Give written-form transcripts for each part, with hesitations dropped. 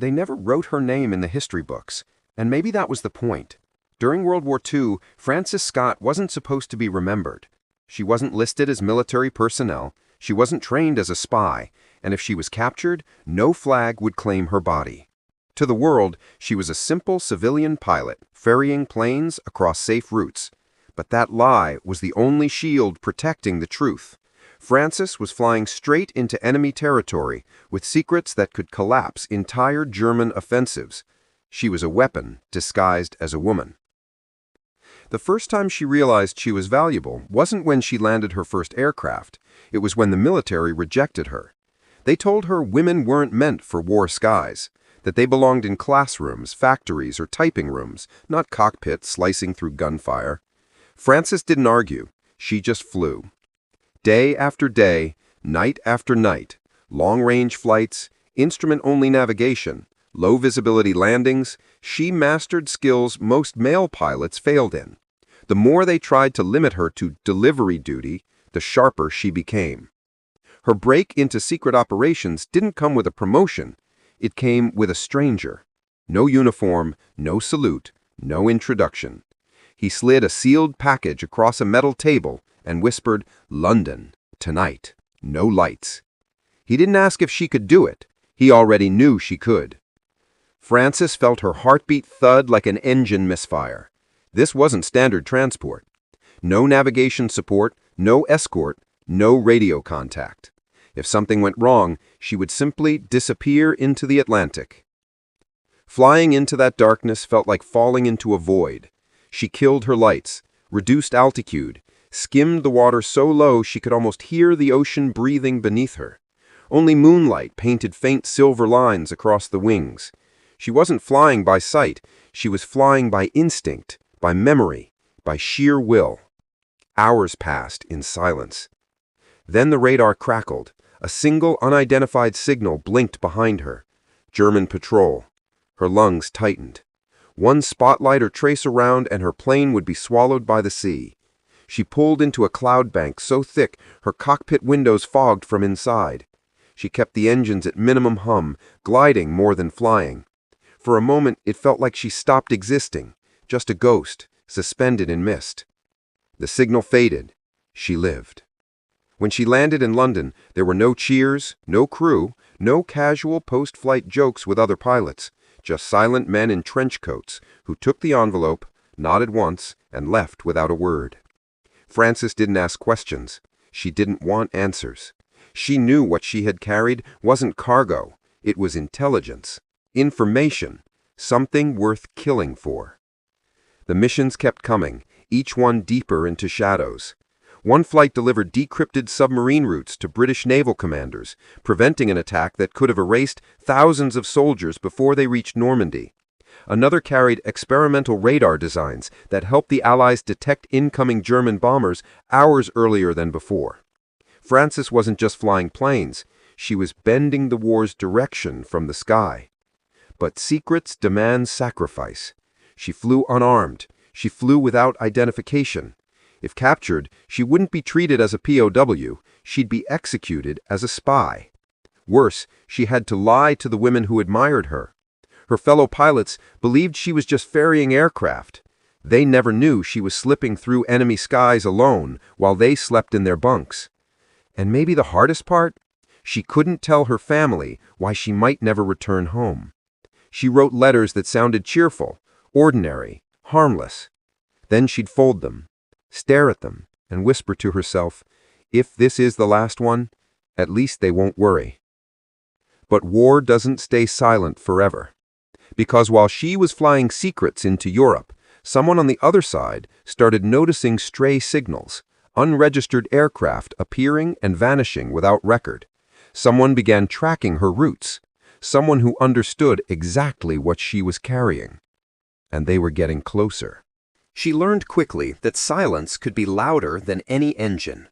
they never wrote her name in the history books, and maybe that was the point. During World War II, Frances Scott wasn't supposed to be remembered. She wasn't listed as military personnel, she wasn't trained as a spy, and if she was captured, no flag would claim her body. To the world, she was a simple civilian pilot, ferrying planes across safe routes. But that lie was the only shield protecting the truth. Frances was flying straight into enemy territory with secrets that could collapse entire German offensives. She was a weapon disguised as a woman. The first time she realized she was valuable wasn't when she landed her first aircraft. It was when the military rejected her. They told her women weren't meant for war skies, that they belonged in classrooms, factories, or typing rooms, not cockpits slicing through gunfire. Frances didn't argue. She just flew. Day after day, night after night, long-range flights, instrument-only navigation, low-visibility landings, she mastered skills most male pilots failed in. The more they tried to limit her to delivery duty, the sharper she became. Her break into secret operations didn't come with a promotion. It came with a stranger. No uniform, no salute, no introduction. He slid a sealed package across a metal table and whispered, "London, tonight, no lights." He didn't ask if she could do it. He already knew she could. Frances felt her heartbeat thud like an engine misfire. This wasn't standard transport. No navigation support, no escort, no radio contact. If something went wrong, she would simply disappear into the Atlantic. Flying into that darkness felt like falling into a void. She killed her lights, reduced altitude, skimmed the water so low she could almost hear the ocean breathing beneath her. Only moonlight painted faint silver lines across the wings. She wasn't flying by sight, she was flying by instinct, by memory, by sheer will. Hours passed in silence. Then the radar crackled. A single unidentified signal blinked behind her. German patrol. Her lungs tightened. One spotlight or trace around and her plane would be swallowed by the sea. She pulled into a cloud bank so thick her cockpit windows fogged from inside. She kept the engines at minimum hum, gliding more than flying. For a moment it felt like she stopped existing, just a ghost, suspended in mist. The signal faded. She lived. When she landed in London, there were no cheers, no crew, no casual post-flight jokes with other pilots, just silent men in trench coats who took the envelope, nodded once, and left without a word. Frances didn't ask questions. She didn't want answers. She knew what she had carried wasn't cargo. It was intelligence, information, something worth killing for. The missions kept coming, each one deeper into shadows. One flight delivered decrypted submarine routes to British naval commanders, preventing an attack that could have erased thousands of soldiers before they reached Normandy. Another carried experimental radar designs that helped the Allies detect incoming German bombers hours earlier than before. Frances wasn't just flying planes, she was bending the war's direction from the sky. But secrets demand sacrifice. She flew unarmed. She flew without identification. If captured, she wouldn't be treated as a POW, she'd be executed as a spy. Worse, she had to lie to the women who admired her. Her fellow pilots believed she was just ferrying aircraft. They never knew she was slipping through enemy skies alone while they slept in their bunks. And maybe the hardest part? She couldn't tell her family why she might never return home. She wrote letters that sounded cheerful, ordinary, harmless. Then she'd fold them, stare at them, and whisper to herself, "If this is the last one, at least they won't worry." But war doesn't stay silent forever. Because while she was flying secrets into Europe, someone on the other side started noticing stray signals, unregistered aircraft appearing and vanishing without record. Someone began tracking her routes, someone who understood exactly what she was carrying. And they were getting closer. She learned quickly that silence could be louder than any engine.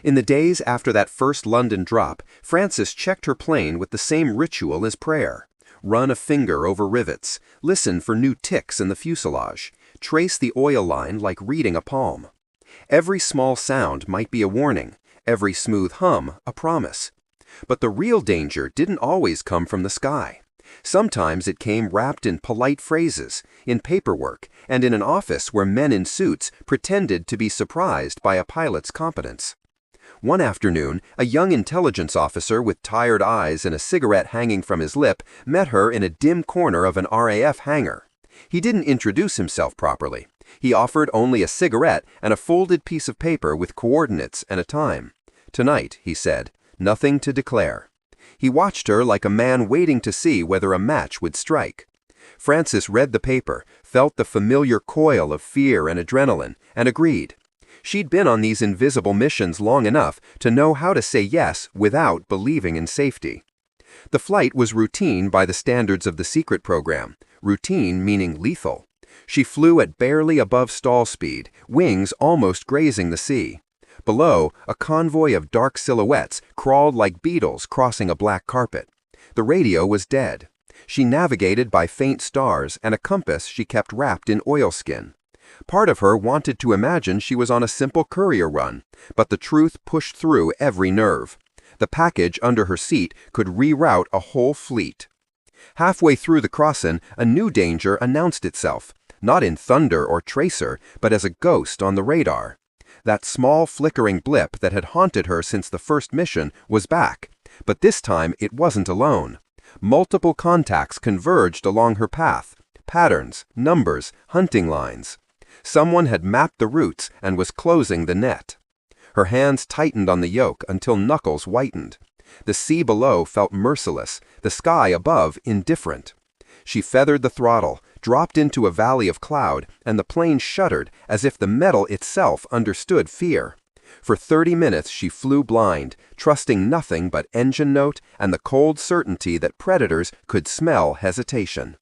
In the days after that first London drop, Frances checked her plane with the same ritual as prayer. Run a finger over rivets, listen for new ticks in the fuselage, trace the oil line like reading a palm. Every small sound might be a warning, every smooth hum a promise. But the real danger didn't always come from the sky. Sometimes it came wrapped in polite phrases, in paperwork, and in an office where men in suits pretended to be surprised by a pilot's competence. One afternoon, a young intelligence officer with tired eyes and a cigarette hanging from his lip met her in a dim corner of an RAF hangar. He didn't introduce himself properly. He offered only a cigarette and a folded piece of paper with coordinates and a time. "Tonight," he said, "nothing to declare." He watched her like a man waiting to see whether a match would strike. Frances read the paper, felt the familiar coil of fear and adrenaline, and agreed. She'd been on these invisible missions long enough to know how to say yes without believing in safety. The flight was routine by the standards of the secret program, routine meaning lethal. She flew at barely above stall speed, wings almost grazing the sea. Below, a convoy of dark silhouettes crawled like beetles crossing a black carpet. The radio was dead. She navigated by faint stars and a compass she kept wrapped in oilskin. Part of her wanted to imagine she was on a simple courier run, but the truth pushed through every nerve. The package under her seat could reroute a whole fleet. Halfway through the crossing, a new danger announced itself, not in thunder or tracer, but as a ghost on the radar. That small flickering blip that had haunted her since the first mission was back, but this time it wasn't alone. Multiple contacts converged along her path, patterns, numbers, hunting lines. Someone had mapped the routes and was closing the net. Her hands tightened on the yoke until knuckles whitened. The sea below felt merciless, the sky above indifferent. She feathered the throttle, dropped into a valley of cloud, and the plane shuddered as if the metal itself understood fear. For 30 minutes she flew blind, trusting nothing but engine note and the cold certainty that predators could smell hesitation.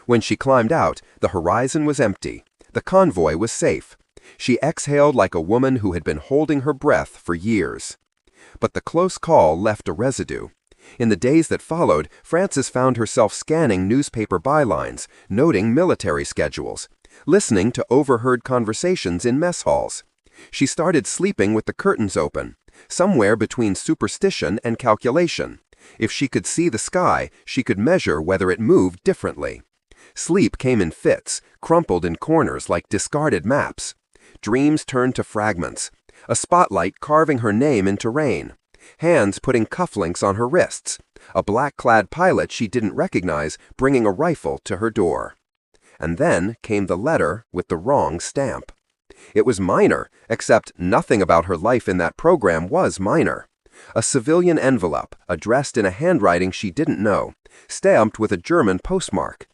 When she climbed out, the horizon was empty. The convoy was safe. She exhaled like a woman who had been holding her breath for years. But the close call left a residue. In the days that followed, Frances found herself scanning newspaper bylines, noting military schedules, listening to overheard conversations in mess halls. She started sleeping with the curtains open, somewhere between superstition and calculation. If she could see the sky, she could measure whether it moved differently. Sleep came in fits, crumpled in corners like discarded maps. Dreams turned to fragments. A spotlight carving her name into rain. Hands putting cufflinks on her wrists. A black-clad pilot she didn't recognize bringing a rifle to her door. And then came the letter with the wrong stamp. It was minor, except nothing about her life in that program was minor. A civilian envelope, addressed in a handwriting she didn't know, stamped with a German postmark.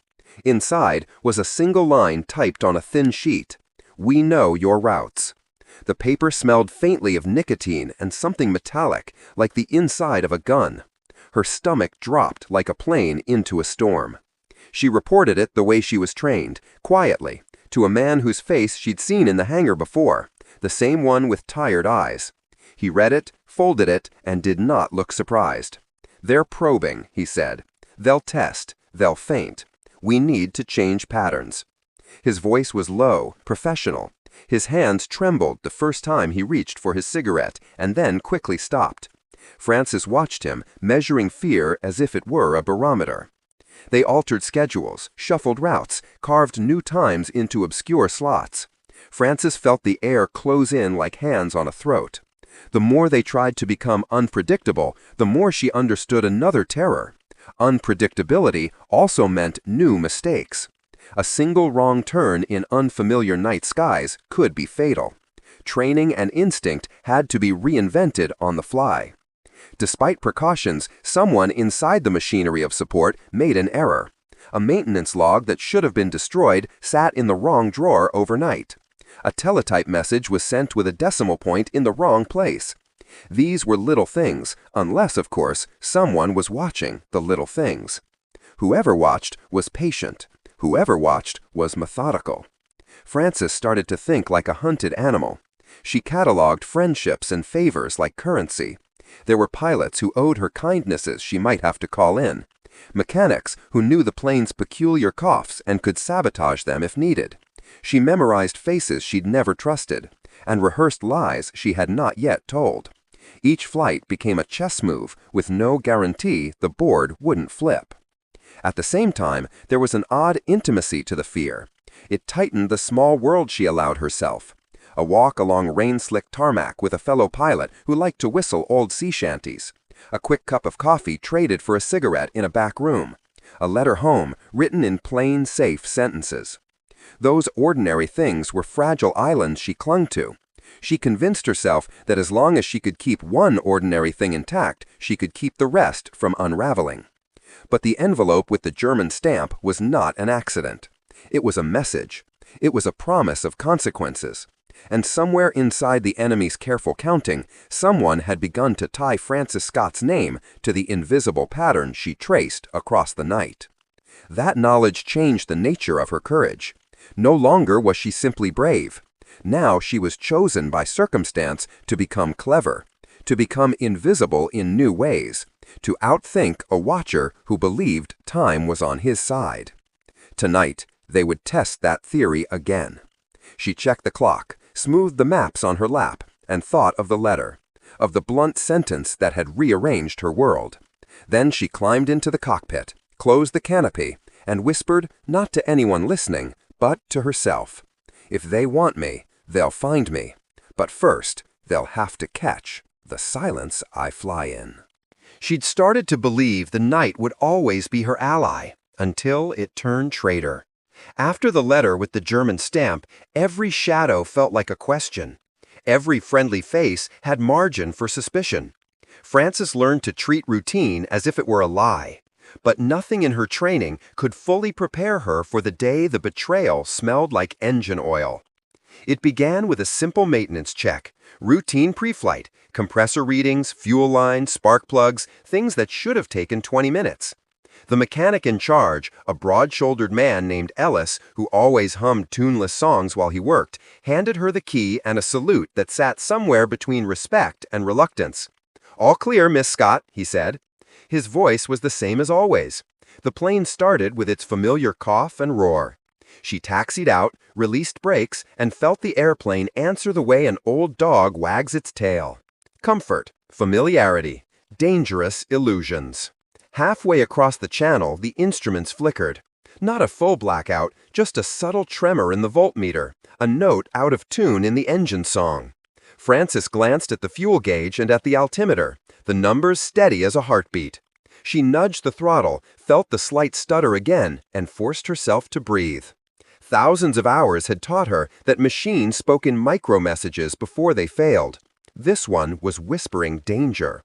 Inside was a single line typed on a thin sheet. "We know your routes." The paper smelled faintly of nicotine and something metallic, like the inside of a gun. Her stomach dropped like a plane into a storm. She reported it the way she was trained, quietly, to a man whose face she'd seen in the hangar before, the same one with tired eyes. He read it, folded it, and did not look surprised. "They're probing," he said. "They'll test. They'll feint. We need to change patterns." His voice was low, professional. His hands trembled the first time he reached for his cigarette, and then quickly stopped. Frances watched him, measuring fear as if it were a barometer. They altered schedules, shuffled routes, carved new times into obscure slots. Frances felt the air close in like hands on a throat. The more they tried to become unpredictable, the more she understood another terror. Unpredictability also meant new mistakes. A single wrong turn in unfamiliar night skies could be fatal. Training and instinct had to be reinvented on the fly. Despite precautions, someone inside the machinery of support made an error. A maintenance log that should have been destroyed sat in the wrong drawer overnight. A teletype message was sent with a decimal point in the wrong place. These were little things, unless, of course, someone was watching the little things. Whoever watched was patient. Whoever watched was methodical. Frances started to think like a hunted animal. She cataloged friendships and favors like currency. There were pilots who owed her kindnesses she might have to call in. Mechanics who knew the plane's peculiar coughs and could sabotage them if needed. She memorized faces she'd never trusted, and rehearsed lies she had not yet told. Each flight became a chess move with no guarantee the board wouldn't flip. At the same time, there was an odd intimacy to the fear. It tightened the small world she allowed herself. A walk along rain-slicked tarmac with a fellow pilot who liked to whistle old sea shanties. A quick cup of coffee traded for a cigarette in a back room. A letter home written in plain, safe sentences. Those ordinary things were fragile islands she clung to. She convinced herself that as long as she could keep one ordinary thing intact, she could keep the rest from unraveling. But the envelope with the German stamp was not an accident. It was a message. It was a promise of consequences. And somewhere inside the enemy's careful counting, someone had begun to tie Francis Scott's name to the invisible pattern she traced across the night. That knowledge changed the nature of her courage. No longer was she simply brave. Now she was chosen by circumstance to become clever, to become invisible in new ways, to outthink a watcher who believed time was on his side. Tonight, they would test that theory again. She checked the clock, smoothed the maps on her lap, and thought of the letter, of the blunt sentence that had rearranged her world. Then she climbed into the cockpit, closed the canopy, and whispered, not to anyone listening, but to herself, "If they want me, they'll find me. But first, they'll have to catch the silence I fly in." She'd started to believe the night would always be her ally, until it turned traitor. After the letter with the German stamp, every shadow felt like a question. Every friendly face had margin for suspicion. Francis learned to treat routine as if it were a lie. But nothing in her training could fully prepare her for the day the betrayal smelled like engine oil. It began with a simple maintenance check, routine pre-flight, compressor readings, fuel lines, spark plugs, things that should have taken 20 minutes. The mechanic in charge, a broad-shouldered man named Ellis, who always hummed tuneless songs while he worked, handed her the key and a salute that sat somewhere between respect and reluctance. "All clear, Miss Scott," he said. His voice was the same as always. The plane started with its familiar cough and roar. She taxied out, released brakes, and felt the airplane answer the way an old dog wags its tail. Comfort, familiarity, dangerous illusions. Halfway across the channel, the instruments flickered. Not a full blackout, just a subtle tremor in the voltmeter, a note out of tune in the engine song. Francis glanced at the fuel gauge and at the altimeter, the numbers steady as a heartbeat. She nudged the throttle, felt the slight stutter again, and forced herself to breathe. Thousands of hours had taught her that machines spoke in micro-messages before they failed. This one was whispering danger.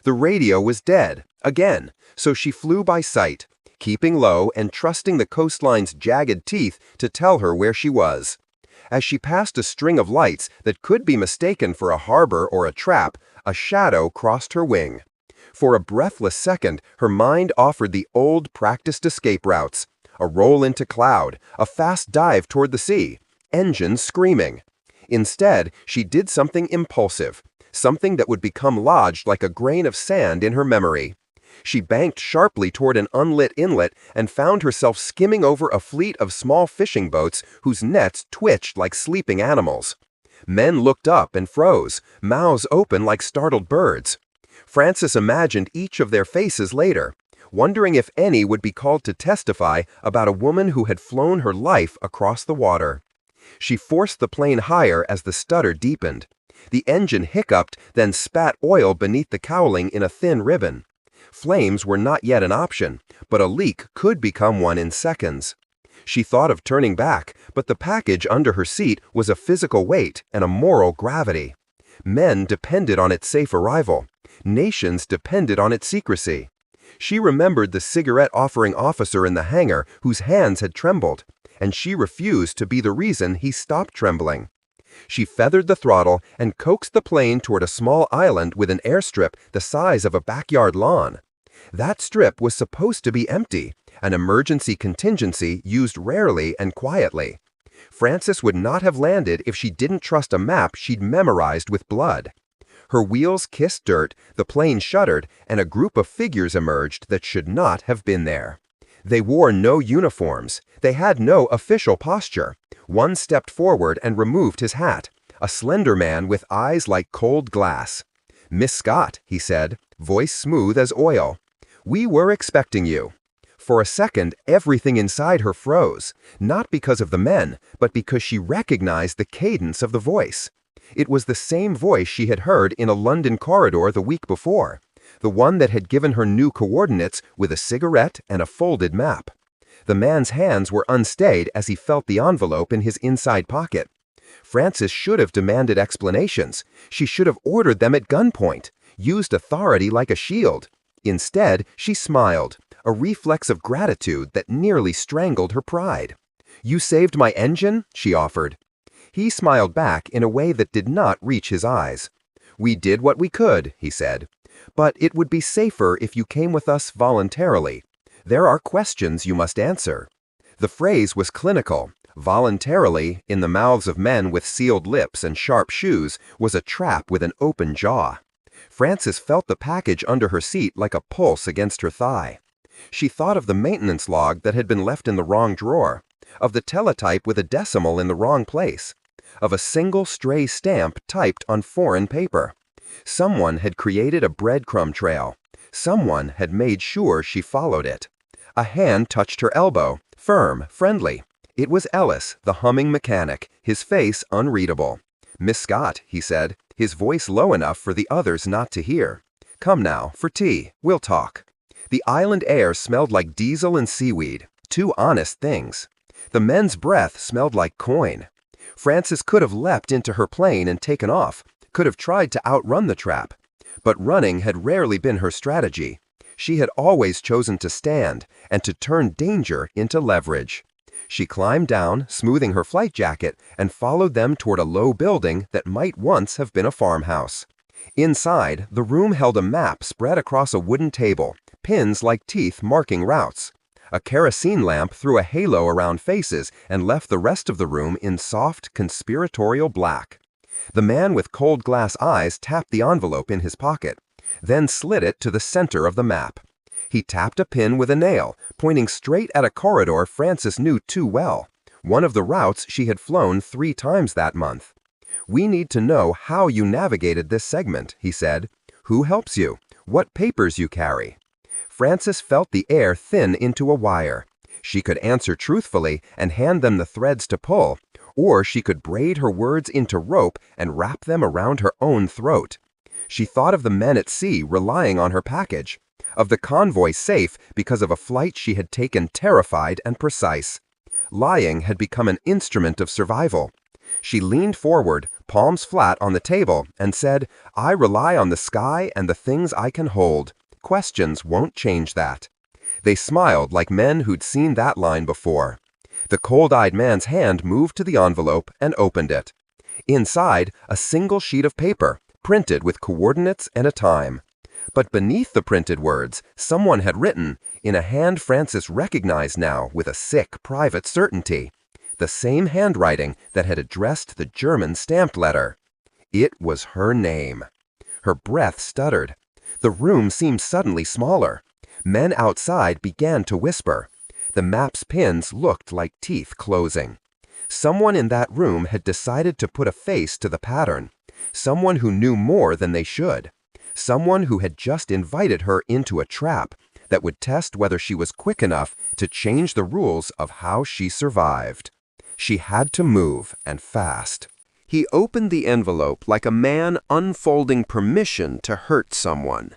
The radio was dead, again, so she flew by sight, keeping low and trusting the coastline's jagged teeth to tell her where she was. As she passed a string of lights that could be mistaken for a harbor or a trap, a shadow crossed her wing. For a breathless second, her mind offered the old practiced escape routes. A roll into cloud, a fast dive toward the sea, engines screaming. Instead, she did something impulsive, something that would become lodged like a grain of sand in her memory. She banked sharply toward an unlit inlet and found herself skimming over a fleet of small fishing boats whose nets twitched like sleeping animals. Men looked up and froze, mouths open like startled birds. Francis imagined each of their faces later, wondering if any would be called to testify about a woman who had flown her life across the water. She forced the plane higher as the stutter deepened. The engine hiccuped, then spat oil beneath the cowling in a thin ribbon. Flames were not yet an option, but a leak could become one in seconds. She thought of turning back, but the package under her seat was a physical weight and a moral gravity. Men depended on its safe arrival. Nations depended on its secrecy. She remembered the cigarette-offering officer in the hangar whose hands had trembled, and she refused to be the reason he stopped trembling. She feathered the throttle and coaxed the plane toward a small island with an airstrip the size of a backyard lawn. That strip was supposed to be empty, an emergency contingency used rarely and quietly. Francis would not have landed if she didn't trust a map she'd memorized with blood. Her wheels kissed dirt, the plane shuddered, and a group of figures emerged that should not have been there. They wore no uniforms. They had no official posture. One stepped forward and removed his hat, a slender man with eyes like cold glass. "Miss Scott," he said, voice smooth as oil. "We were expecting you." For a second, everything inside her froze, not because of the men, but because she recognized the cadence of the voice. It was the same voice she had heard in a London corridor the week before, the one that had given her new coordinates with a cigarette and a folded map. The man's hands were unstayed as he felt the envelope in his inside pocket. Frances should have demanded explanations. She should have ordered them at gunpoint, used authority like a shield. Instead, she smiled, a reflex of gratitude that nearly strangled her pride. "You saved my engine?" she offered. He smiled back in a way that did not reach his eyes. "We did what we could," he said. "But it would be safer if you came with us voluntarily. There are questions you must answer." The phrase was clinical. Voluntarily, in the mouths of men with sealed lips and sharp shoes, was a trap with an open jaw. Frances felt the package under her seat like a pulse against her thigh. She thought of the maintenance log that had been left in the wrong drawer, of the teletype with a decimal in the wrong place, of a single stray stamp typed on foreign paper. Someone had created a breadcrumb trail. Someone had made sure she followed it. A hand touched her elbow, firm, friendly. It was Ellis, the humming mechanic, his face unreadable. "Miss Scott," he said, his voice low enough for the others not to hear. "Come now, for tea. We'll talk." The island air smelled like diesel and seaweed, two honest things. The men's breath smelled like coin. Frances could have leapt into her plane and taken off, could have tried to outrun the trap. But running had rarely been her strategy. She had always chosen to stand and to turn danger into leverage. She climbed down, smoothing her flight jacket, and followed them toward a low building that might once have been a farmhouse. Inside, the room held a map spread across a wooden table, pins like teeth marking routes. A kerosene lamp threw a halo around faces and left the rest of the room in soft, conspiratorial black. The man with cold glass eyes tapped the envelope in his pocket, then slid it to the center of the map. He tapped a pin with a nail, pointing straight at a corridor Frances knew too well, one of the routes she had flown 3 times that month. "We need to know how you navigated this segment," he said. "Who helps you? What papers you carry?" Frances felt the air thin into a wire. She could answer truthfully and hand them the threads to pull, or she could braid her words into rope and wrap them around her own throat. She thought of the men at sea relying on her package, of the convoy safe because of a flight she had taken terrified and precise. Lying had become an instrument of survival. She leaned forward, palms flat on the table, and said, "I rely on the sky and the things I can hold. Questions won't change that." They smiled like men who'd seen that line before. The cold-eyed man's hand moved to the envelope and opened it. Inside, a single sheet of paper, printed with coordinates and a time. But beneath the printed words, someone had written, in a hand Frances recognized now with a sick, private certainty, the same handwriting that had addressed the German stamped letter. It was her name. Her breath stuttered. The room seemed suddenly smaller. Men outside began to whisper. The map's pins looked like teeth closing. Someone in that room had decided to put a face to the pattern. Someone who knew more than they should. Someone who had just invited her into a trap that would test whether she was quick enough to change the rules of how she survived. She had to move, and fast. He opened the envelope like a man unfolding permission to hurt someone.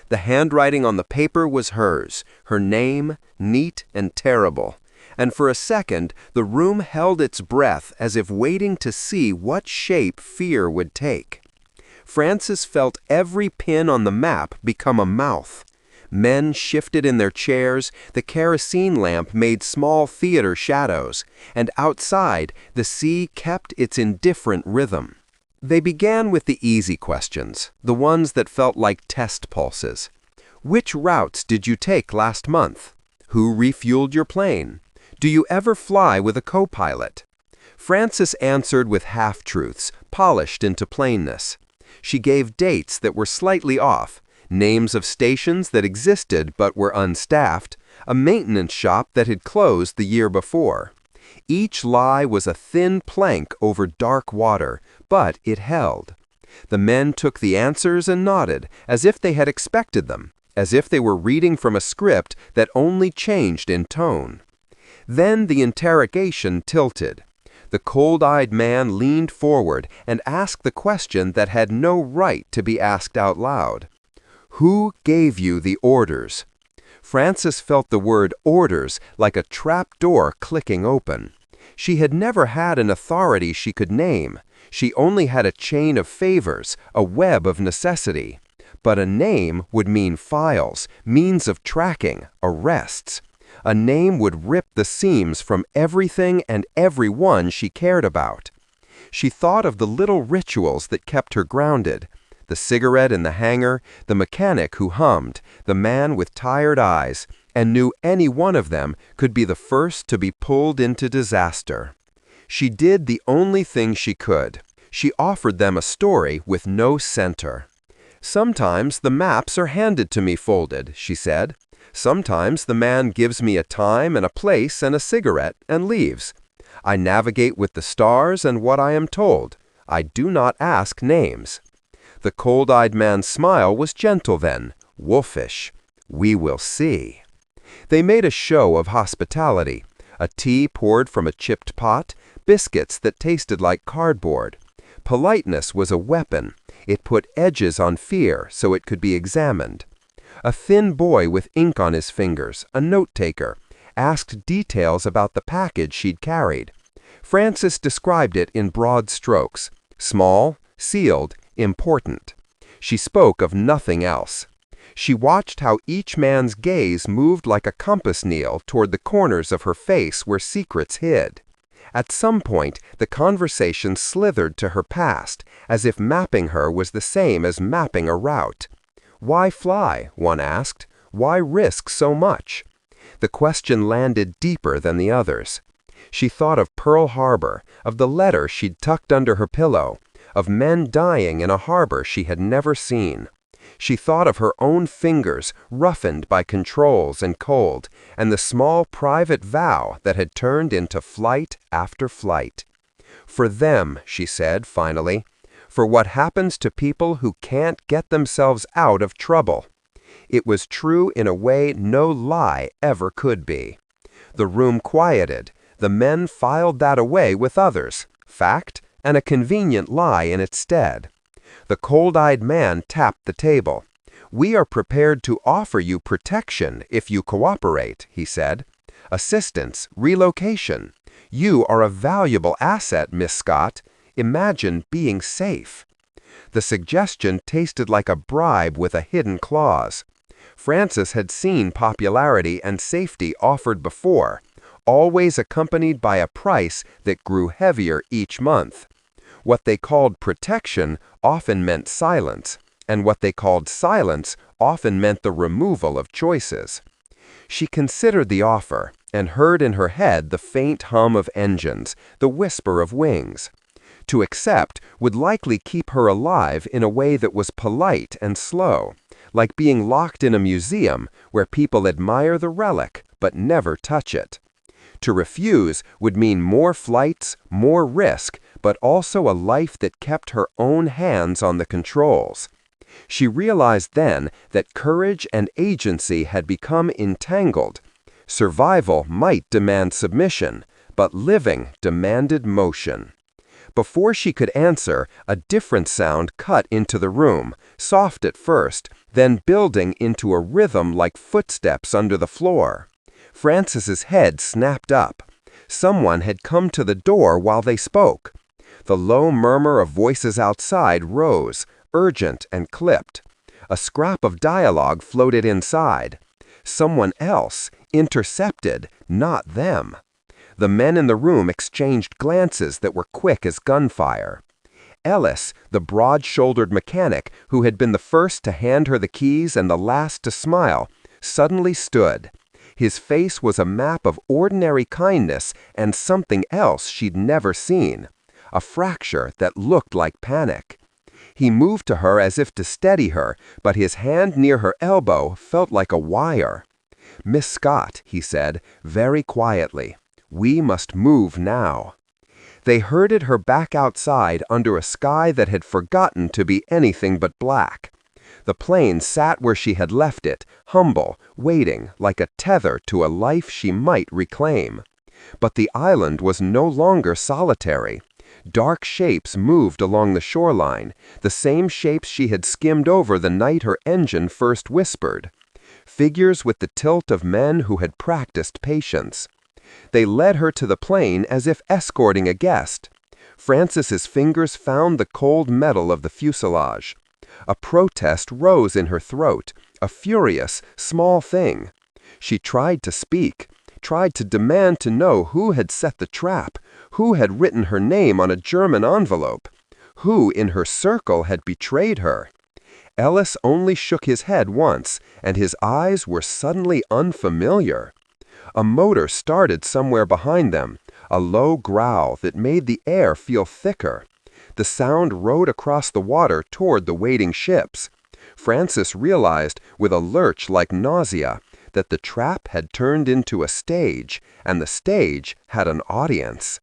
The handwriting on the paper was hers, her name, neat and terrible. And for a second, the room held its breath as if waiting to see what shape fear would take. Frances felt every pin on the map become a mouth. Men shifted in their chairs, the kerosene lamp made small theater shadows, and outside, the sea kept its indifferent rhythm. They began with the easy questions, the ones that felt like test pulses. Which routes did you take last month? Who refueled your plane? Do you ever fly with a co-pilot? Frances answered with half-truths, polished into plainness. She gave dates that were slightly off, names of stations that existed but were unstaffed, a maintenance shop that had closed the year before. Each lie was a thin plank over dark water, but it held. The men took the answers and nodded, as if they had expected them. as if they were reading from a script that only changed in tone. Then the interrogation tilted. The cold-eyed man leaned forward and asked the question that had no right to be asked out loud. "Who gave you the orders?" Frances felt the word orders like a trap door clicking open. She had never had an authority she could name. She only had a chain of favors, a web of necessity. But a name would mean files, means of tracking, arrests. A name would rip the seams from everything and everyone she cared about. She thought of the little rituals that kept her grounded. The cigarette in the hangar, the mechanic who hummed, the man with tired eyes, and knew any one of them could be the first to be pulled into disaster. She did the only thing she could. She offered them a story with no center. "Sometimes the maps are handed to me folded," she said. "Sometimes the man gives me a time and a place and a cigarette and leaves. I navigate with the stars and what I am told. I do not ask names." The cold-eyed man's smile was gentle then, wolfish. "We will see." They made a show of hospitality. A tea poured from a chipped pot, biscuits that tasted like cardboard. Politeness was a weapon. It put edges on fear so it could be examined. A thin boy with ink on his fingers, a note-taker, asked details about the package she'd carried. Frances described it in broad strokes: small, sealed, important. She spoke of nothing else. She watched how each man's gaze moved like a compass needle toward the corners of her face where secrets hid. At some point, the conversation slithered to her past, as if mapping her was the same as mapping a route. "Why fly?" one asked. "Why risk so much?" The question landed deeper than the others. She thought of Pearl Harbor, of the letter she'd tucked under her pillow, of men dying in a harbor she had never seen. She thought of her own fingers roughened by controls and cold, and the small private vow that had turned into flight after flight. "For them," she said finally, "for what happens to people who can't get themselves out of trouble." It was true in a way no lie ever could be. The room quieted. The men filed that away with others, fact, and a convenient lie in its stead. The cold-eyed man tapped the table. "We are prepared to offer you protection if you cooperate," he said. "Assistance, relocation. You are a valuable asset, Miss Scott. Imagine being safe." The suggestion tasted like a bribe with a hidden clause. Frances had seen popularity and safety offered before, always accompanied by a price that grew heavier each month. What they called protection often meant silence, and what they called silence often meant the removal of choices. She considered the offer and heard in her head the faint hum of engines, the whisper of wings. To accept would likely keep her alive in a way that was polite and slow, like being locked in a museum where people admire the relic but never touch it. To refuse would mean more flights, more risk, but also a life that kept her own hands on the controls. She realized then that courage and agency had become entangled. Survival might demand submission, but living demanded motion. Before she could answer, a different sound cut into the room, soft at first, then building into a rhythm like footsteps under the floor. Frances's head snapped up. Someone had come to the door while they spoke. The low murmur of voices outside rose, urgent and clipped. A scrap of dialogue floated inside. Someone else, intercepted, not them. The men in the room exchanged glances that were quick as gunfire. Ellis, the broad-shouldered mechanic who had been the first to hand her the keys and the last to smile, suddenly stood. His face was a map of ordinary kindness and something else she'd never seen, a fracture that looked like panic. He moved to her as if to steady her, but his hand near her elbow felt like a wire. "Miss Scott," he said, very quietly, "we must move now." They herded her back outside under a sky that had forgotten to be anything but black. The plane sat where she had left it, humble, waiting, like a tether to a life she might reclaim. But the island was no longer solitary. Dark shapes moved along the shoreline, the same shapes she had skimmed over the night her engine first whispered. Figures with the tilt of men who had practiced patience. They led her to the plane as if escorting a guest. Frances's fingers found the cold metal of the fuselage. A protest rose in her throat, a furious, small thing. She tried to speak, tried to demand to know who had set the trap, who had written her name on a German envelope, who in her circle had betrayed her. Ellis only shook his head once, and his eyes were suddenly unfamiliar. A motor started somewhere behind them, a low growl that made the air feel thicker. The sound rode across the water toward the waiting ships. Frances realized, with a lurch like nausea, that the trap had turned into a stage, and the stage had an audience.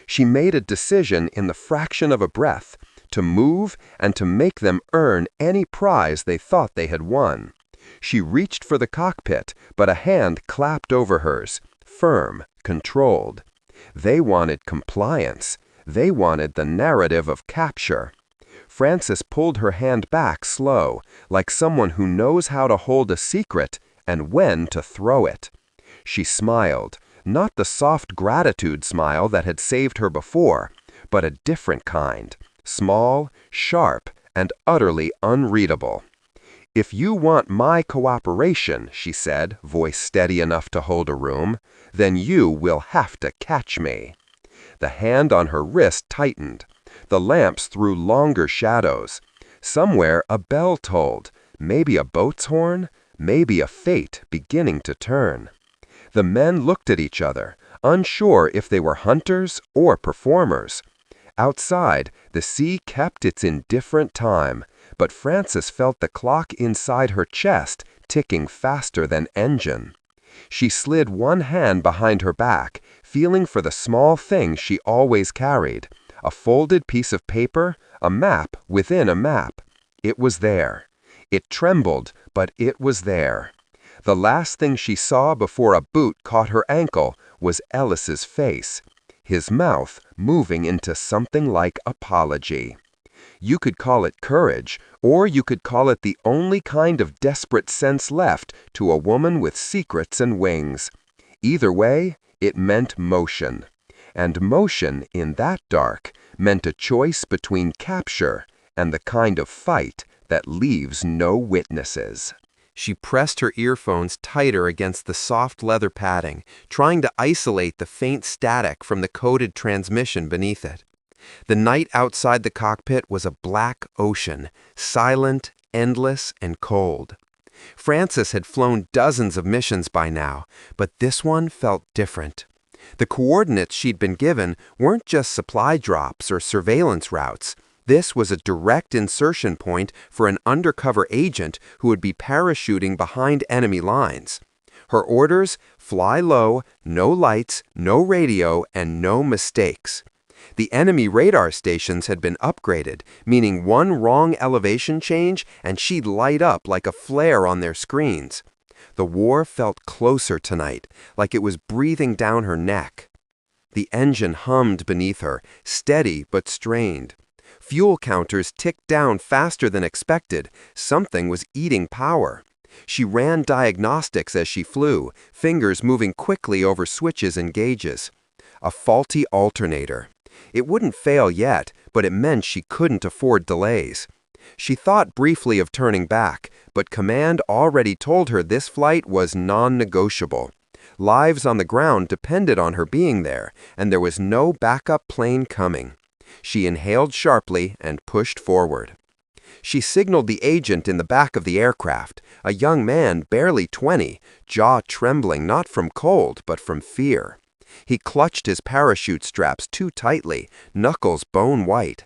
She made a decision in the fraction of a breath, to move and to make them earn any prize they thought they had won. She reached for the cockpit, but a hand clapped over hers, firm, controlled. They wanted compliance. They wanted the narrative of capture. Frances pulled her hand back slow, like someone who knows how to hold a secret and when to throw it. She smiled, not the soft gratitude smile that had saved her before, but a different kind, small, sharp, and utterly unreadable. "If you want my cooperation," she said, voice steady enough to hold a room, "then you will have to catch me." The hand on her wrist tightened. The lamps threw longer shadows. Somewhere a bell tolled, maybe a boat's horn, maybe a fate beginning to turn. The men looked at each other, unsure if they were hunters or performers. Outside, the sea kept its indifferent time, but Frances felt the clock inside her chest ticking faster than engine. She slid one hand behind her back, feeling for the small thing she always carried, a folded piece of paper, a map within a map. It was there. It trembled, but it was there. The last thing she saw before a boot caught her ankle was Ellis's face, his mouth moving into something like apology. You could call it courage, or you could call it the only kind of desperate sense left to a woman with secrets and wings. Either way, it meant motion. And motion, in that dark, meant a choice between capture and the kind of fight that leaves no witnesses. She pressed her earphones tighter against the soft leather padding, trying to isolate the faint static from the coded transmission beneath it. The night outside the cockpit was a black ocean, silent, endless, and cold. Frances had flown dozens of missions by now, but this one felt different. The coordinates she'd been given weren't just supply drops or surveillance routes. This was a direct insertion point for an undercover agent who would be parachuting behind enemy lines. Her orders: fly low, no lights, no radio, and no mistakes. The enemy radar stations had been upgraded, meaning one wrong elevation change and she'd light up like a flare on their screens. The war felt closer tonight, like it was breathing down her neck. The engine hummed beneath her, steady but strained. Fuel counters ticked down faster than expected. Something was eating power. She ran diagnostics as she flew, fingers moving quickly over switches and gauges. A faulty alternator. It wouldn't fail yet, but it meant she couldn't afford delays. She thought briefly of turning back, but command already told her this flight was non-negotiable. Lives on the ground depended on her being there, and there was no backup plane coming. She inhaled sharply and pushed forward. She signaled the agent in the back of the aircraft, a young man barely 20, jaw trembling not from cold but from fear. He clutched his parachute straps too tightly, knuckles bone white.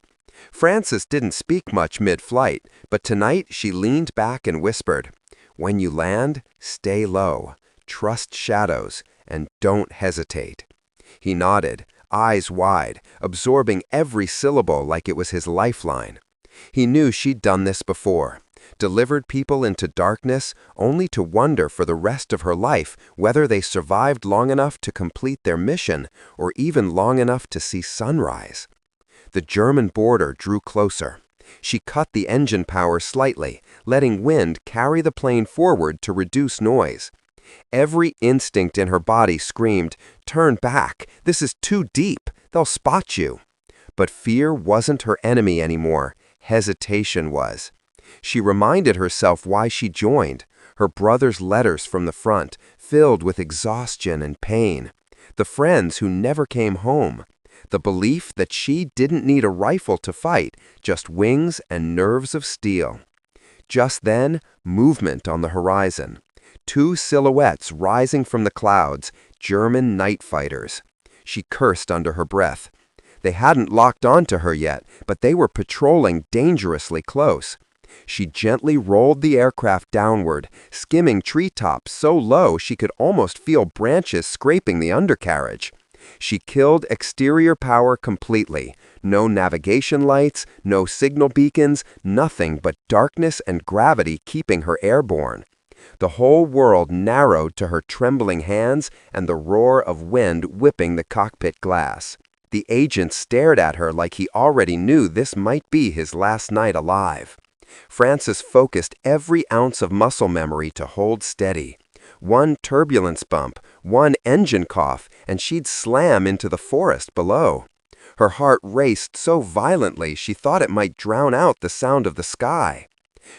Frances didn't speak much mid-flight, but tonight she leaned back and whispered, "When you land, stay low, trust shadows, and don't hesitate." He nodded, eyes wide, absorbing every syllable like it was his lifeline. He knew she'd done this before. delivered people into darkness only to wonder for the rest of her life whether they survived long enough to complete their mission or even long enough to see sunrise. The German border drew closer. She cut the engine power slightly, letting wind carry the plane forward to reduce noise. Every instinct in her body screamed, "Turn back! This is too deep! They'll spot you!" But fear wasn't her enemy anymore. Hesitation was. She reminded herself why she joined. Her brother's letters from the front, filled with exhaustion and pain. The friends who never came home. The belief that she didn't need a rifle to fight, just wings and nerves of steel. Just then, movement on the horizon. Two silhouettes rising from the clouds, German night fighters. She cursed under her breath. They hadn't locked onto her yet, but they were patrolling dangerously close. She gently rolled the aircraft downward, skimming treetops so low she could almost feel branches scraping the undercarriage. She killed exterior power completely. No navigation lights, no signal beacons, nothing but darkness and gravity keeping her airborne. The whole world narrowed to her trembling hands and the roar of wind whipping the cockpit glass. The agent stared at her like he already knew this might be his last night alive. Francis focused every ounce of muscle memory to hold steady. One turbulence bump, one engine cough, and she'd slam into the forest below. Her heart raced so violently she thought it might drown out the sound of the sky.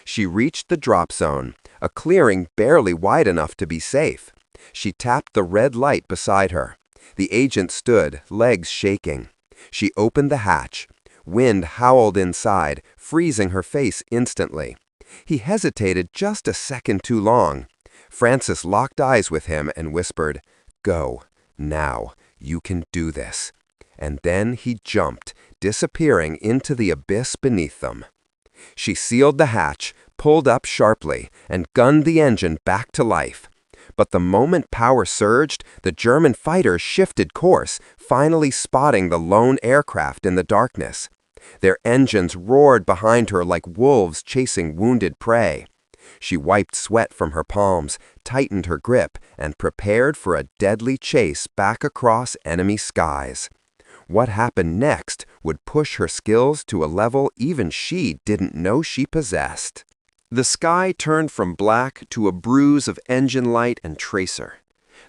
She reached the drop zone, a clearing barely wide enough to be safe. She tapped the red light beside her. The agent stood, legs shaking. She opened the hatch. Wind howled inside, freezing her face instantly. He hesitated just a second too long. Francis locked eyes with him and whispered, "Go, now, you can do this." And then he jumped, disappearing into the abyss beneath them. She sealed the hatch, pulled up sharply, and gunned the engine back to life. But the moment power surged, the German fighter shifted course, finally spotting the lone aircraft in the darkness. Their engines roared behind her like wolves chasing wounded prey. She wiped sweat from her palms, tightened her grip, and prepared for a deadly chase back across enemy skies. What happened next would push her skills to a level even she didn't know she possessed. The sky turned from black to a bruise of engine light and tracer.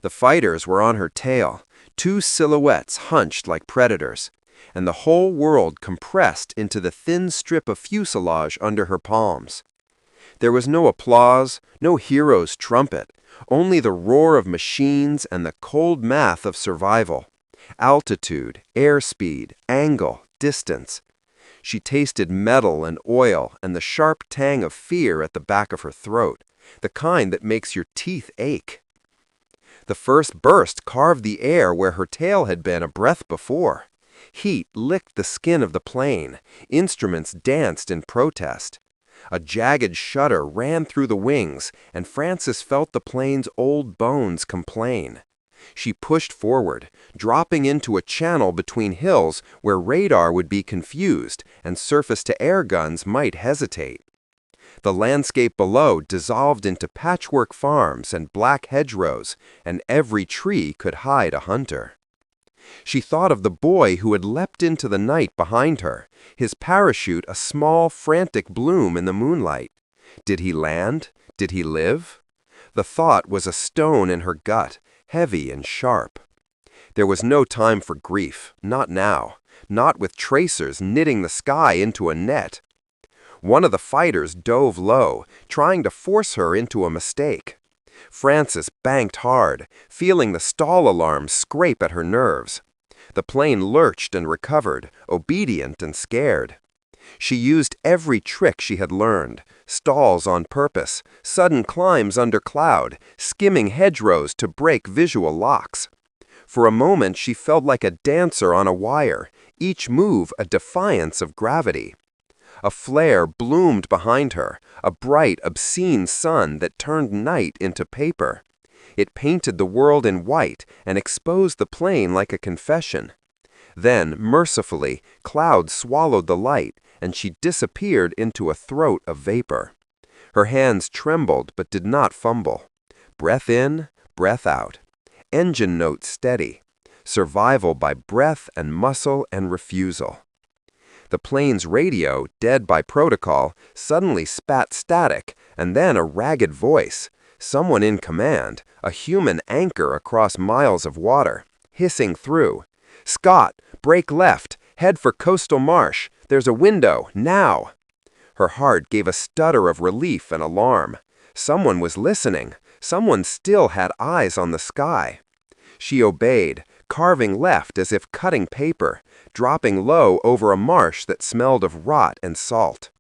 The fighters were on her tail, two silhouettes hunched like predators, and the whole world compressed into the thin strip of fuselage under her palms. There was no applause, no hero's trumpet, only the roar of machines and the cold math of survival. Altitude, airspeed, angle, distance. She tasted metal and oil and the sharp tang of fear at the back of her throat, the kind that makes your teeth ache. The first burst carved the air where her tail had been a breath before. Heat licked the skin of the plane. Instruments danced in protest. A jagged shudder ran through the wings, and Francis felt the plane's old bones complain. She pushed forward, dropping into a channel between hills where radar would be confused and surface-to-air guns might hesitate. The landscape below dissolved into patchwork farms and black hedgerows, and every tree could hide a hunter. She thought of the boy who had leapt into the night behind her, his parachute a small, frantic bloom in the moonlight. Did he land? Did he live? The thought was a stone in her gut, heavy and sharp. There was no time for grief, not now, not with tracers knitting the sky into a net. One of the fighters dove low, trying to force her into a mistake. Francis banked hard, feeling the stall alarm scrape at her nerves. The plane lurched and recovered, obedient and scared. She used every trick she had learned, stalls on purpose, sudden climbs under cloud, skimming hedgerows to break visual locks. For a moment she felt like a dancer on a wire, each move a defiance of gravity. A flare bloomed behind her, a bright, obscene sun that turned night into paper. It painted the world in white and exposed the plane like a confession. Then, mercifully, clouds swallowed the light, and she disappeared into a throat of vapor. Her hands trembled but did not fumble. Breath in, breath out. Engine note steady. Survival by breath and muscle and refusal. The plane's radio, dead by protocol, suddenly spat static, and then a ragged voice. Someone in command, a human anchor across miles of water, hissing through. "Scott, brake left, head for coastal marsh. There's a window, now!" Her heart gave a stutter of relief and alarm. Someone was listening. Someone still had eyes on the sky. She obeyed, carving left as if cutting paper, dropping low over a marsh that smelled of rot and salt.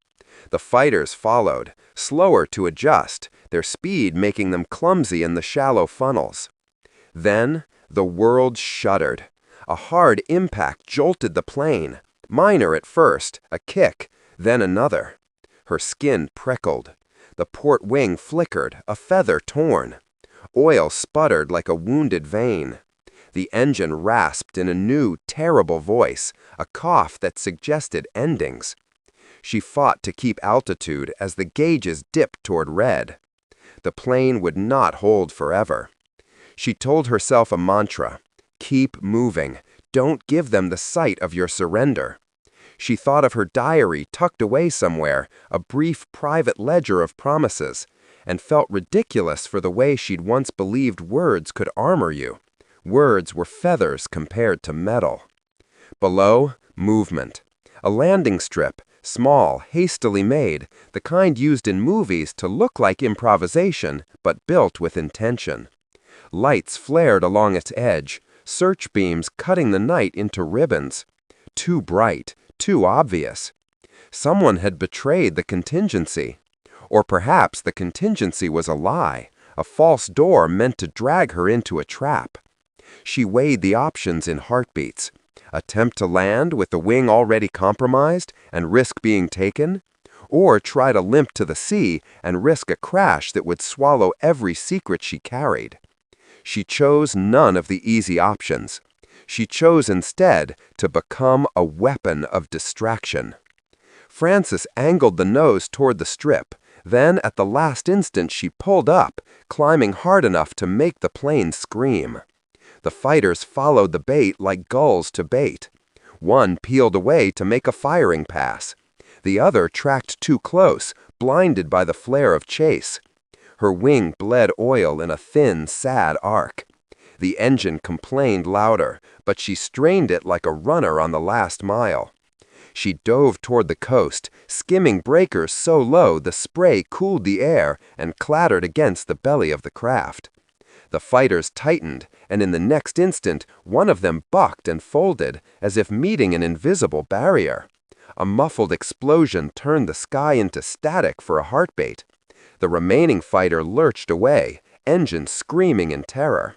The fighters followed, slower to adjust, their speed making them clumsy in the shallow funnels. Then the world shuddered. A hard impact jolted the plane, minor at first, a kick, then another. Her skin prickled. The port wing flickered, a feather torn. Oil sputtered like a wounded vein. The engine rasped in a new, terrible voice, a cough that suggested endings. She fought to keep altitude as the gauges dipped toward red. The plane would not hold forever. She told herself a mantra: keep moving. Don't give them the sight of your surrender. She thought of her diary tucked away somewhere, a brief private ledger of promises, and felt ridiculous for the way she'd once believed words could armor you. Words were feathers compared to metal. Below, movement. A landing strip, small, hastily made, the kind used in movies to look like improvisation, but built with intention. Lights flared along its edge, search beams cutting the night into ribbons. Too bright, too obvious. Someone had betrayed the contingency. Or perhaps the contingency was a lie, a false door meant to drag her into a trap. She weighed the options in heartbeats. Attempt to land with the wing already compromised and risk being taken? Or try to limp to the sea and risk a crash that would swallow every secret she carried? She chose none of the easy options. She chose instead to become a weapon of distraction. Frances angled the nose toward the strip. Then, at the last instant, she pulled up, climbing hard enough to make the plane scream. The fighters followed the bait like gulls to bait. One peeled away to make a firing pass. The other tracked too close, blinded by the flare of chase. Her wing bled oil in a thin, sad arc. The engine complained louder, but she strained it like a runner on the last mile. She dove toward the coast, skimming breakers so low the spray cooled the air and clattered against the belly of the craft. The fighters tightened, and in the next instant, one of them bucked and folded, as if meeting an invisible barrier. A muffled explosion turned the sky into static for a heartbeat. The remaining fighter lurched away, engine screaming in terror.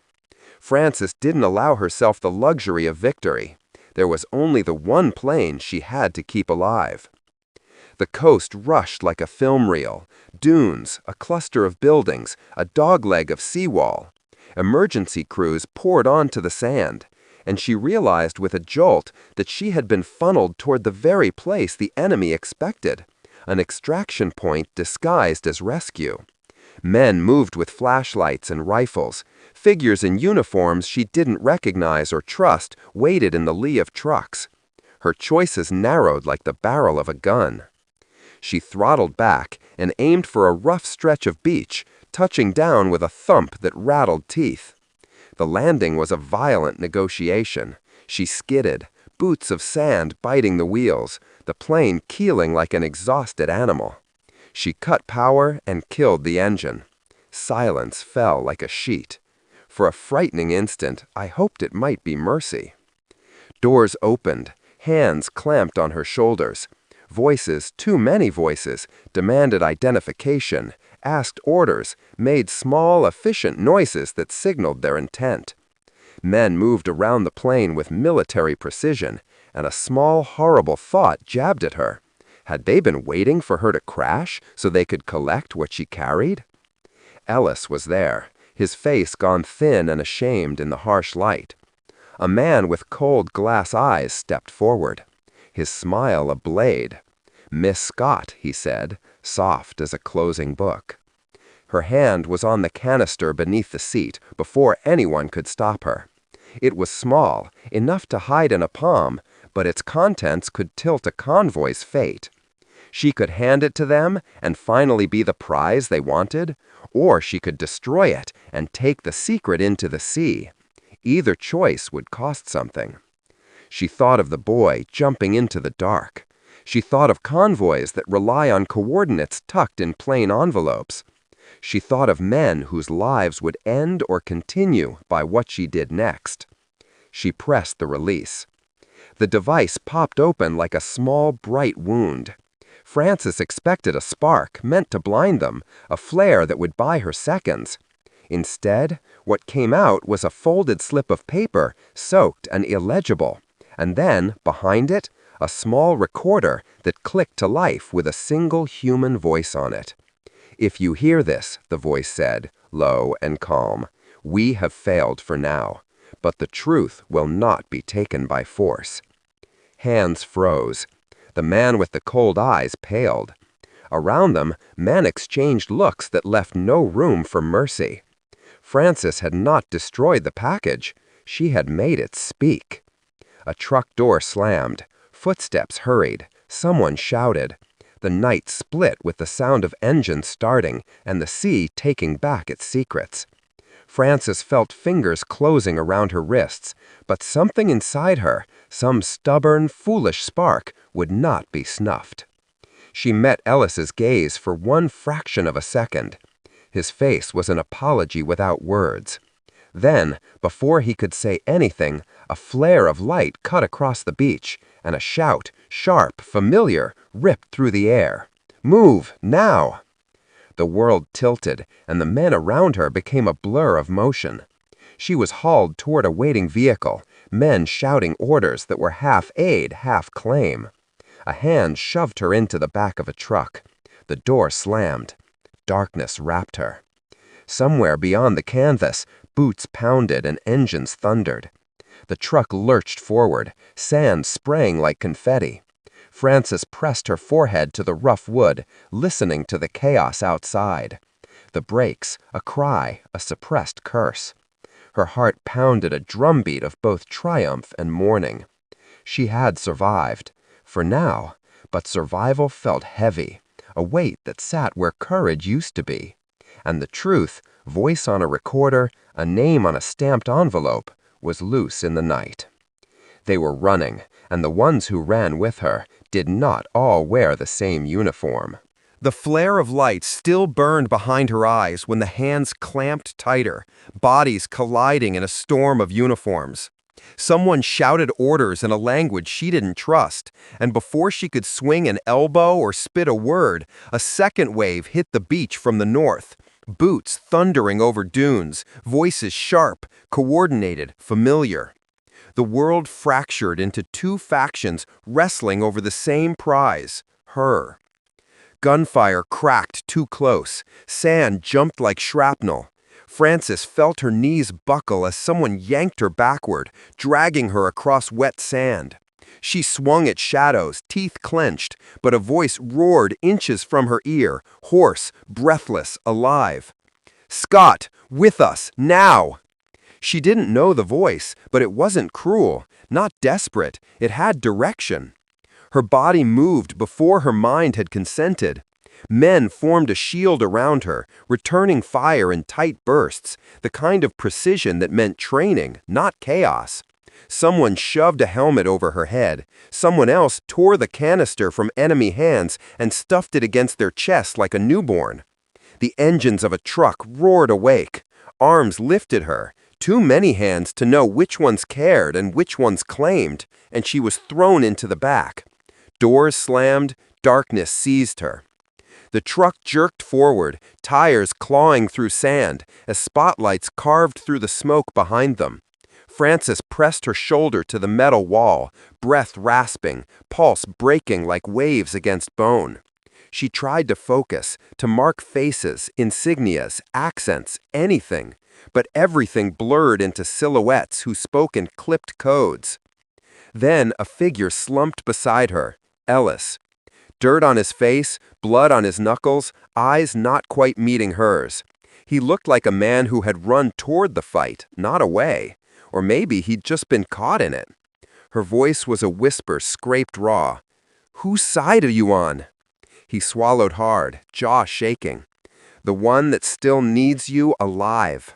Frances didn't allow herself the luxury of victory. There was only the one plane she had to keep alive. The coast rushed like a film reel. Dunes, a cluster of buildings, a dogleg of seawall. Emergency crews poured onto the sand, and she realized with a jolt that she had been funneled toward the very place the enemy expected, an extraction point disguised as rescue. Men moved with flashlights and rifles. Figures in uniforms she didn't recognize or trust waited in the lee of trucks. Her choices narrowed like the barrel of a gun. She throttled back and aimed for a rough stretch of beach, touching down with a thump that rattled teeth. The landing was a violent negotiation. She skidded, boots of sand biting the wheels, the plane keeling like an exhausted animal. She cut power and killed the engine. Silence fell like a sheet. For a frightening instant, I hoped it might be mercy. Doors opened, hands clamped on her shoulders. Voices, too many voices, demanded identification, asked orders, made small, efficient noises that signaled their intent. Men moved around the plane with military precision, and a small, horrible thought jabbed at her. Had they been waiting for her to crash so they could collect what she carried? Ellis was there, his face gone thin and ashamed in the harsh light. A man with cold glass eyes stepped forward, his smile a blade. "Miss Scott," he said, soft as a closing book. Her hand was on the canister beneath the seat before anyone could stop her. It was small, enough to hide in a palm, but its contents could tilt a convoy's fate. She could hand it to them and finally be the prize they wanted, or she could destroy it and take the secret into the sea. Either choice would cost something. She thought of the boy jumping into the dark. She thought of convoys that rely on coordinates tucked in plain envelopes. She thought of men whose lives would end or continue by what she did next. She pressed the release. The device popped open like a small, bright wound. Frances expected a spark meant to blind them, a flare that would buy her seconds. Instead, what came out was a folded slip of paper, soaked and illegible, and then, behind it, a small recorder that clicked to life with a single human voice on it. "If you hear this," the voice said, low and calm, "we have failed for now, but the truth will not be taken by force." Hands froze. The man with the cold eyes paled. Around them, men exchanged looks that left no room for mercy. Frances had not destroyed the package. She had made it speak. A truck door slammed. Footsteps hurried. Someone shouted. The night split with the sound of engines starting and the sea taking back its secrets. Frances felt fingers closing around her wrists, but something inside her, some stubborn, foolish spark, would not be snuffed. She met Ellis's gaze for one fraction of a second. His face was an apology without words. Then, before he could say anything, a flare of light cut across the beach, and a shout, sharp, familiar, ripped through the air. "Move, now!" The world tilted, and the men around her became a blur of motion. She was hauled toward a waiting vehicle, men shouting orders that were half aid, half claim. A hand shoved her into the back of a truck. The door slammed. Darkness wrapped her. Somewhere beyond the canvas, boots pounded and engines thundered. The truck lurched forward, sand spraying like confetti. Frances pressed her forehead to the rough wood, listening to the chaos outside. The brakes, a cry, a suppressed curse. Her heart pounded a drumbeat of both triumph and mourning. She had survived, for now, but survival felt heavy, a weight that sat where courage used to be. And the truth, voice on a recorder, a name on a stamped envelope, was loose in the night. They were running, and the ones who ran with her did not all wear the same uniform. The flare of light still burned behind her eyes when the hands clamped tighter, bodies colliding in a storm of uniforms. Someone shouted orders in a language she didn't trust, and before she could swing an elbow or spit a word, a second wave hit the beach from the north. Boots thundering over dunes, voices sharp, coordinated, familiar. The world fractured into two factions wrestling over the same prize, her. Gunfire cracked too close. Sand jumped like shrapnel. Frances felt her knees buckle as someone yanked her backward, dragging her across wet sand. She swung at shadows, teeth clenched, but a voice roared inches from her ear, hoarse, breathless, alive. "Scott, with us, now!" She didn't know the voice, but it wasn't cruel, not desperate. It had direction. Her body moved before her mind had consented. Men formed a shield around her, returning fire in tight bursts, the kind of precision that meant training, not chaos. Someone shoved a helmet over her head. Someone else tore the canister from enemy hands and stuffed it against their chest like a newborn. The engines of a truck roared awake. Arms lifted her, too many hands to know which ones cared and which ones claimed, and she was thrown into the back. Doors slammed, darkness seized her. The truck jerked forward, tires clawing through sand, as spotlights carved through the smoke behind them. Frances pressed her shoulder to the metal wall, breath rasping, pulse breaking like waves against bone. She tried to focus, to mark faces, insignias, accents, anything, but everything blurred into silhouettes who spoke in clipped codes. Then a figure slumped beside her, Ellis. Dirt on his face, blood on his knuckles, eyes not quite meeting hers. He looked like a man who had run toward the fight, not away. Or maybe he'd just been caught in it. Her voice was a whisper scraped raw. "Whose side are you on?" He swallowed hard, jaw shaking. "The one that still needs you alive."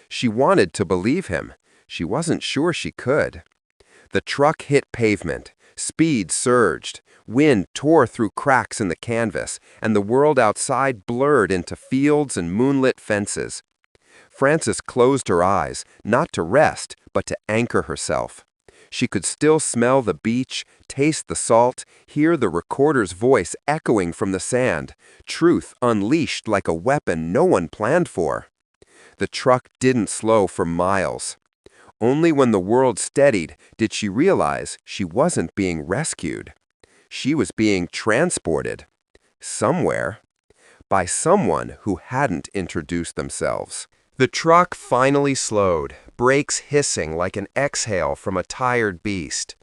She wanted to believe him. She wasn't sure she could. The truck hit pavement. Speed surged. Wind tore through cracks in the canvas, and the world outside blurred into fields and moonlit fences. Frances closed her eyes, not to rest, but to anchor herself. She could still smell the beach, taste the salt, hear the recorder's voice echoing from the sand, truth unleashed like a weapon no one planned for. The truck didn't slow for miles. Only when the world steadied did she realize she wasn't being rescued. She was being transported. Somewhere. By someone who hadn't introduced themselves. The truck finally slowed, brakes hissing like an exhale from a tired beast.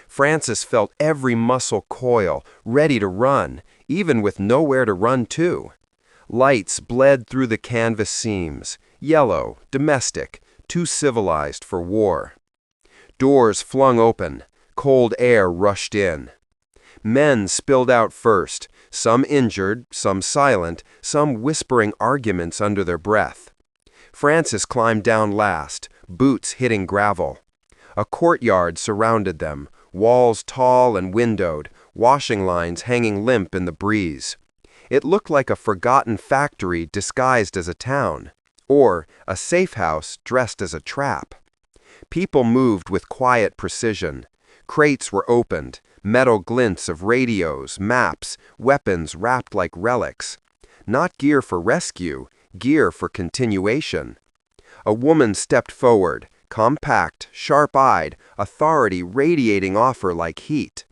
Frances felt every muscle coil, ready to run, even with nowhere to run to. Lights bled through the canvas seams, yellow, domestic, too civilized for war. Doors flung open, cold air rushed in. Men spilled out first, some injured, some silent, some whispering arguments under their breath. Frances climbed down last, boots hitting gravel. A courtyard surrounded them, walls tall and windowed, washing lines hanging limp in the breeze. It looked like a forgotten factory disguised as a town, or a safe house dressed as a trap. People moved with quiet precision. Crates were opened, metal glints of radios, maps, weapons wrapped like relics. Not gear for rescue, gear for continuation. A woman stepped forward, compact, sharp-eyed, authority radiating off her like heat.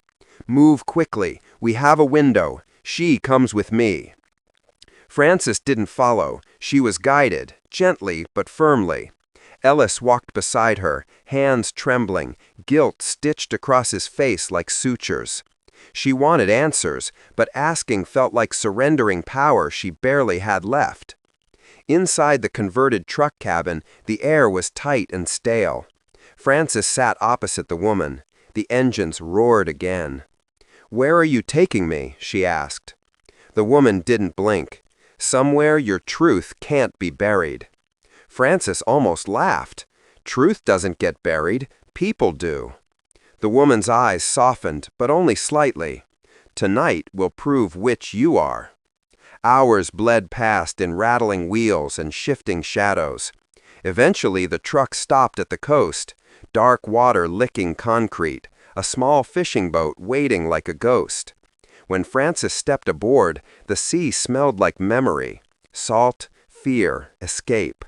"Move quickly. We have a window. She comes with me." Frances didn't follow. She was guided, gently but firmly. Ellis walked beside her, hands trembling, guilt stitched across his face like sutures. She wanted answers, but asking felt like surrendering power she barely had left. Inside the converted truck cabin, the air was tight and stale. Frances sat opposite the woman. The engines roared again. "Where are you taking me?" she asked. The woman didn't blink. "Somewhere your truth can't be buried." Frances almost laughed. Truth doesn't get buried, people do. The woman's eyes softened, but only slightly. "Tonight will prove which you are." Hours bled past in rattling wheels and shifting shadows. Eventually the truck stopped at the coast, dark water licking concrete, a small fishing boat waiting like a ghost. When Frances stepped aboard, the sea smelled like memory, salt, fear, escape.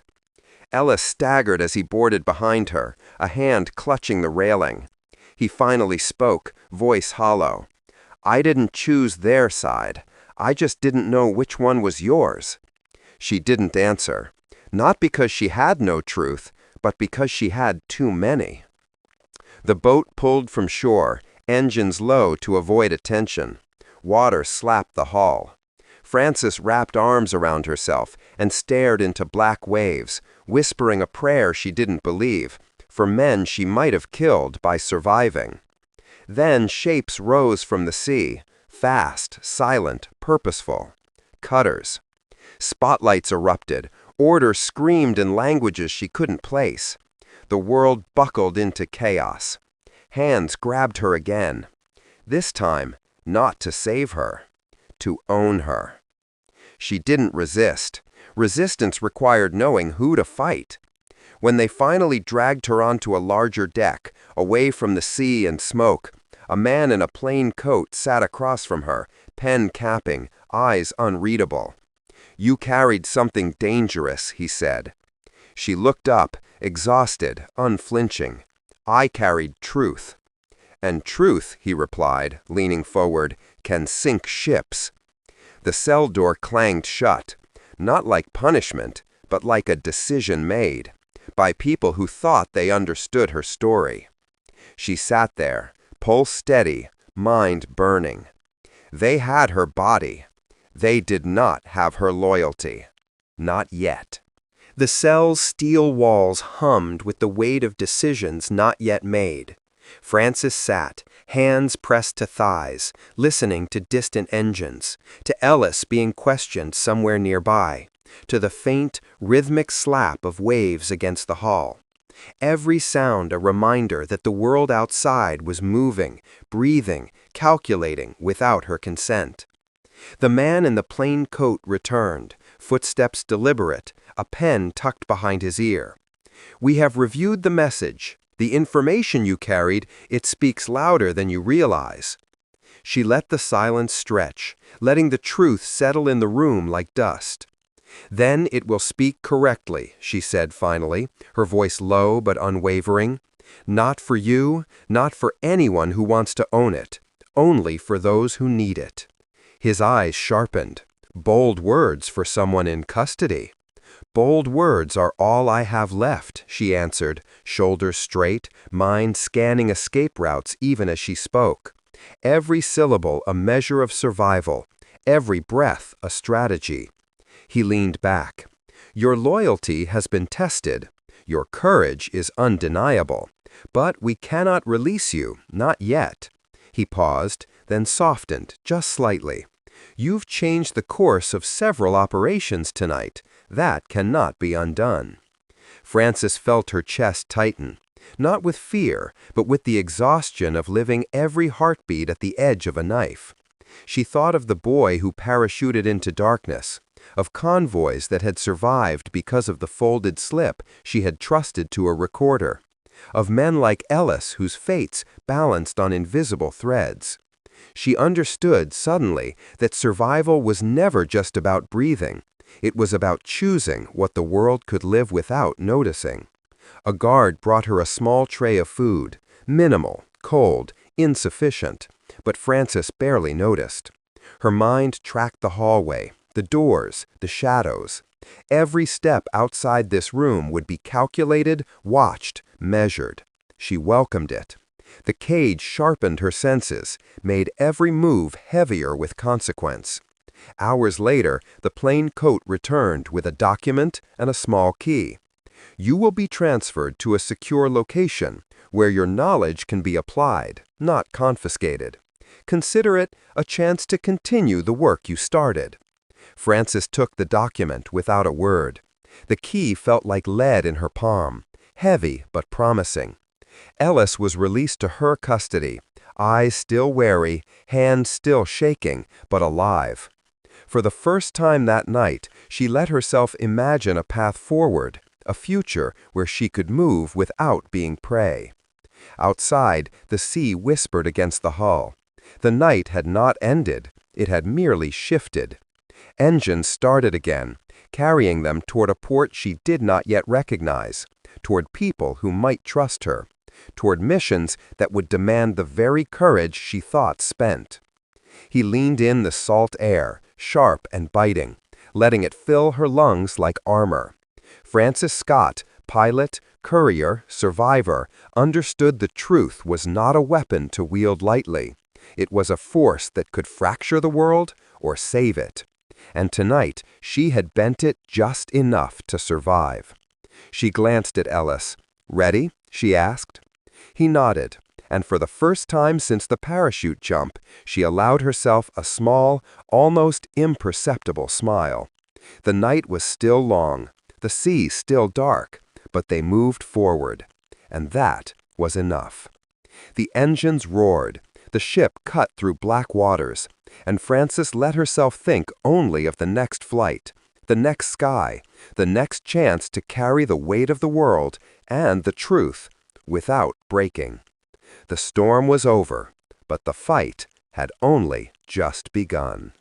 Ellis staggered as he boarded behind her, a hand clutching the railing. He finally spoke, voice hollow. "I didn't choose their side. I just didn't know which one was yours." She didn't answer, not because she had no truth, but because she had too many. The boat pulled from shore, engines low to avoid attention. Water slapped the hull. Frances wrapped arms around herself and stared into black waves, whispering a prayer she didn't believe, for men she might have killed by surviving. Then shapes rose from the sea, fast, silent, purposeful. Cutters. Spotlights erupted. Order screamed in languages she couldn't place. The world buckled into chaos. Hands grabbed her again. This time, not to save her, to own her. She didn't resist. Resistance required knowing who to fight. When they finally dragged her onto a larger deck, away from the sea and smoke, a man in a plain coat sat across from her, pen capping, eyes unreadable. "You carried something dangerous," he said. She looked up, exhausted, unflinching. "I carried truth." "And truth," he replied, leaning forward, "can sink ships." The cell door clanged shut, not like punishment, but like a decision made, by people who thought they understood her story. She sat there, pulse steady, mind burning. They had her body. They did not have her loyalty. Not yet. The cell's steel walls hummed with the weight of decisions not yet made. Francis sat, hands pressed to thighs, listening to distant engines, to Ellis being questioned somewhere nearby, to the faint, rhythmic slap of waves against the hull. Every sound a reminder that the world outside was moving, breathing, calculating without her consent. The man in the plain coat returned, footsteps deliberate, a pen tucked behind his ear. "We have reviewed the message. The information you carried, it speaks louder than you realize." She let the silence stretch, letting the truth settle in the room like dust. "Then it will speak correctly," she said finally, her voice low but unwavering. "Not for you, not for anyone who wants to own it, only for those who need it." His eyes sharpened. Bold words for someone in custody. "Bold words are all I have left," she answered, shoulders straight, mind scanning escape routes even as she spoke. Every syllable a measure of survival, every breath a strategy. He leaned back. "Your loyalty has been tested. Your courage is undeniable. But we cannot release you, not yet." He paused, then softened just slightly. "You've changed the course of several operations tonight. That cannot be undone." Francis felt her chest tighten, not with fear, but with the exhaustion of living every heartbeat at the edge of a knife. She thought of the boy who parachuted into darkness, of convoys that had survived because of the folded slip she had trusted to a recorder, of men like Ellis whose fates balanced on invisible threads. She understood suddenly that survival was never just about breathing. It was about choosing what the world could live without noticing. A guard brought her a small tray of food, minimal, cold, insufficient, but Francis barely noticed. Her mind tracked the hallway, the doors, the shadows. Every step outside this room would be calculated, watched, measured. She welcomed it. The cage sharpened her senses, made every move heavier with consequence. Hours later, the plain coat returned with a document and a small key. "You will be transferred to a secure location where your knowledge can be applied, not confiscated. Consider it a chance to continue the work you started." Francis took the document without a word. The key felt like lead in her palm, heavy but promising. Ellis was released to her custody, eyes still wary, hands still shaking, but alive. For the first time that night, she let herself imagine a path forward, a future where she could move without being prey. Outside, the sea whispered against the hull. The night had not ended, it had merely shifted. Engines started again, carrying them toward a port she did not yet recognize, toward people who might trust her, toward missions that would demand the very courage she thought spent. He leaned in the salt air, sharp and biting, letting it fill her lungs like armor. Francis Scott, pilot, courier, survivor, understood the truth was not a weapon to wield lightly. It was a force that could fracture the world or save it. And tonight, she had bent it just enough to survive. She glanced at Ellis. "Ready?" she asked. He nodded, and for the first time since the parachute jump, she allowed herself a small, almost imperceptible smile. The night was still long, the sea still dark, but they moved forward, and that was enough. The engines roared, the ship cut through black waters, and Francis let herself think only of the next flight, the next sky, the next chance to carry the weight of the world and the truth without breaking. The storm was over, but the fight had only just begun.